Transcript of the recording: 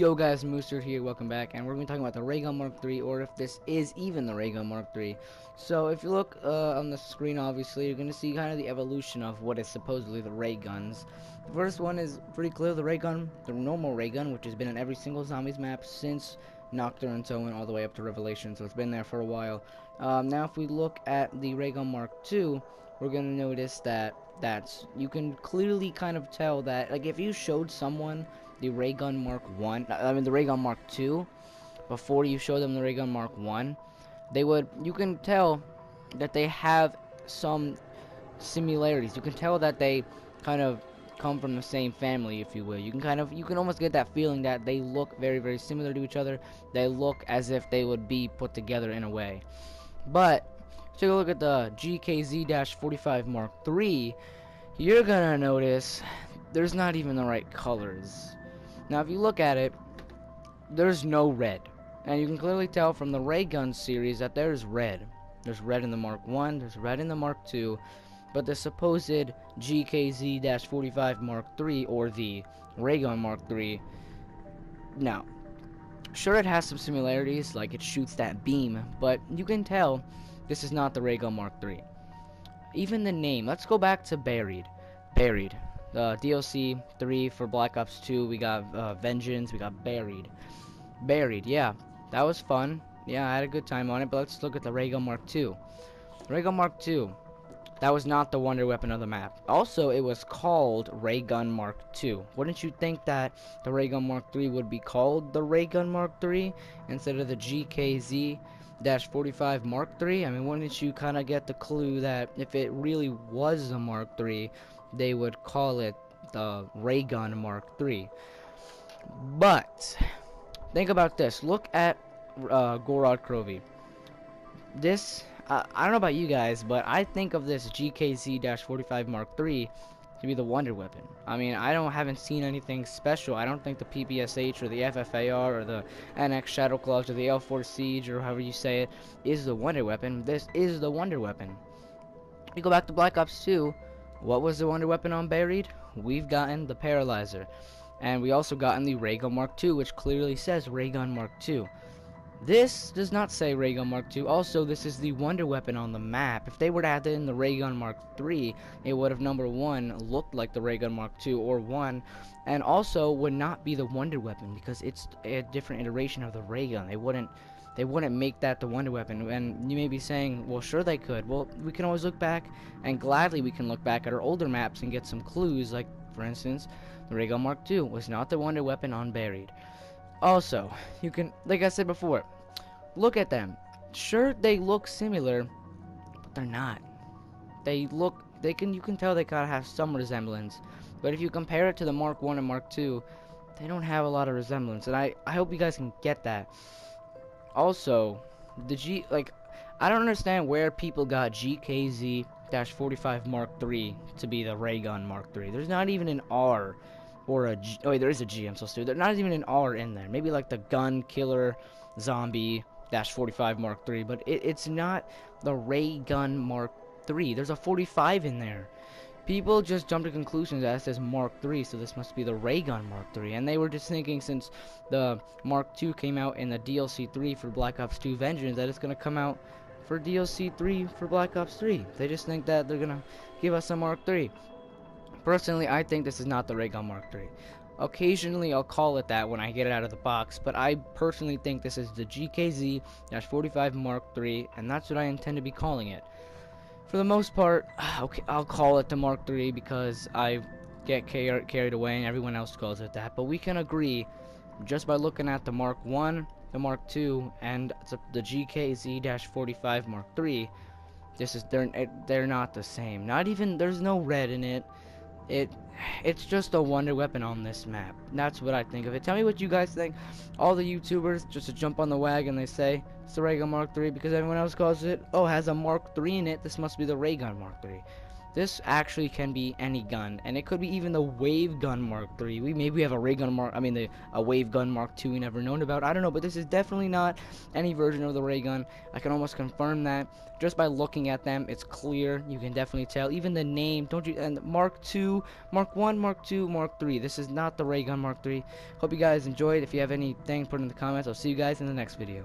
Yo guys, Mooster here, welcome back, and we're going to be talking about the Ray Gun Mark III, or if this is even the Ray Gun Mark III. So if you look on the screen, obviously, you're going to see kind of the evolution of what is supposedly the ray guns. The first one is pretty clear, the ray gun, the normal ray gun, which has been in every single Zombies map since Nocturne and Towing all the way up to Revelation, so it's been there for a while. Now if we look at the Ray Gun Mark II, we're going to notice that you can clearly kind of tell that, like, if you showed someone the Ray Gun Mark the Ray Gun Mark II, before you show them the Ray Gun Mark I, you can tell that they have some similarities. You can tell that they kind of come from the same family, if you will. You can almost get that feeling that they look very, very similar to each other. They look as if they would be put together in a way. But take a look at the GKZ-45 Mark III. You're gonna notice there's not even the right colors. Now, if you look at it, there's no red. And you can clearly tell from the Ray Gun series that there's red. There's red in the Mark I, there's red in the Mark II, but the supposed GKZ-45 Mark III, or the Ray Gun Mark III, now, sure, it has some similarities, like it shoots that beam, but you can tell this is not the Ray Gun Mark III. Even the name, let's go back to Buried. DLC 3 for Black Ops 2, we got Vengeance, we got Buried. Yeah, that was fun. Yeah, I had a good time on it, but let's look at the Ray Gun Mark II. Ray Gun Mark II, that was not the wonder weapon of the map. Also, it was called Ray Gun Mark II. Wouldn't you think that the Ray Gun Mark III would be called the Ray Gun Mark III instead of the GKZ-45 Mark III? I mean, wouldn't you kind of get the clue that if it really was the Mark III, they would call it the Ray Gun Mark III? But think about this. Look at Gorod Krovi. This, I don't know about you guys, but I think of this GKZ-45 Mark III to be the wonder weapon. I mean, haven't seen anything special. I don't think the PPSH or the FFAR or the NX Shadow Claws or the L4 Siege or however you say it is the wonder weapon. This is the wonder weapon. You go back to Black Ops 2, what was the wonder weapon on Buried? We've gotten the Paralyzer. And we also gotten the Ray Gun Mark II, which clearly says Ray Gun Mark II. This does not say Ray Gun Mark II. Also, this is the wonder weapon on the map. If they were to add in the Ray Gun Mark III, it would have, number one, looked like the Ray Gun Mark II or 1, and also would not be the wonder weapon because it's a different iteration of the Ray Gun. They wouldn't make that the wonder weapon. And you may be saying, well, sure they could. Well, we can always look back, and gladly we can look back at our older maps and get some clues, like, for instance, the Ray Gun Mark II was not the wonder weapon on Buried. Also, you can, like I said before, look at them. Sure, they look similar, but they're not. You can tell they gotta have some resemblance. But if you compare it to the Mark I and Mark II, they don't have a lot of resemblance, and I hope you guys can get that. Also, I don't understand where people got GKZ-45 Mark III to be the Ray Gun Mark III. There's not even an R or a G. Oh, wait, there is a G, I'm so stupid. There's not even an R in there. Maybe like the Gun Killer Zombie-45 Mark III, but it's not the Ray Gun Mark III. There's a 45 in there. People just jump to conclusions that it says Mark III, so this must be the Ray Gun Mark III. And they were just thinking, since the Mark II came out in the DLC 3 for Black Ops 2 Vengeance, that it's going to come out for DLC 3 for Black Ops 3. They just think that they're going to give us a Mark III. Personally, I think this is not the Ray Gun Mark III. Occasionally, I'll call it that when I get it out of the box, but I personally think this is the GKZ-45 Mark III, and that's what I intend to be calling it. For the most part, okay, I'll call it the Mark III because I get carried away and everyone else calls it that. But we can agree, just by looking at the Mark I, the Mark II, and the GKZ-45 Mark III, they're not the same. Not even, there's no red in it. It's just a wonder weapon on this map. That's what I think of it. Tell me what you guys think. All the YouTubers, just to jump on the wagon, they say it's the Ray Gun Mark III because everyone else calls it, oh, it has a Mark III in it, this must be the Ray Gun Mark III. this actually can be any gun, and it could be even the wave gun Mark III. We maybe have a ray gun Mark, a wave gun Mark II we never known about. I don't know, but this is definitely not any version of the ray gun. I can almost confirm that just by looking at them. It's clear. You can definitely tell. Even the name, don't you? And Mark II, Mark 1, Mark 2, Mark 3. This is not the ray gun Mark 3. Hope you guys enjoyed. If you have anything, put it in the comments. I'll see you guys in the next video.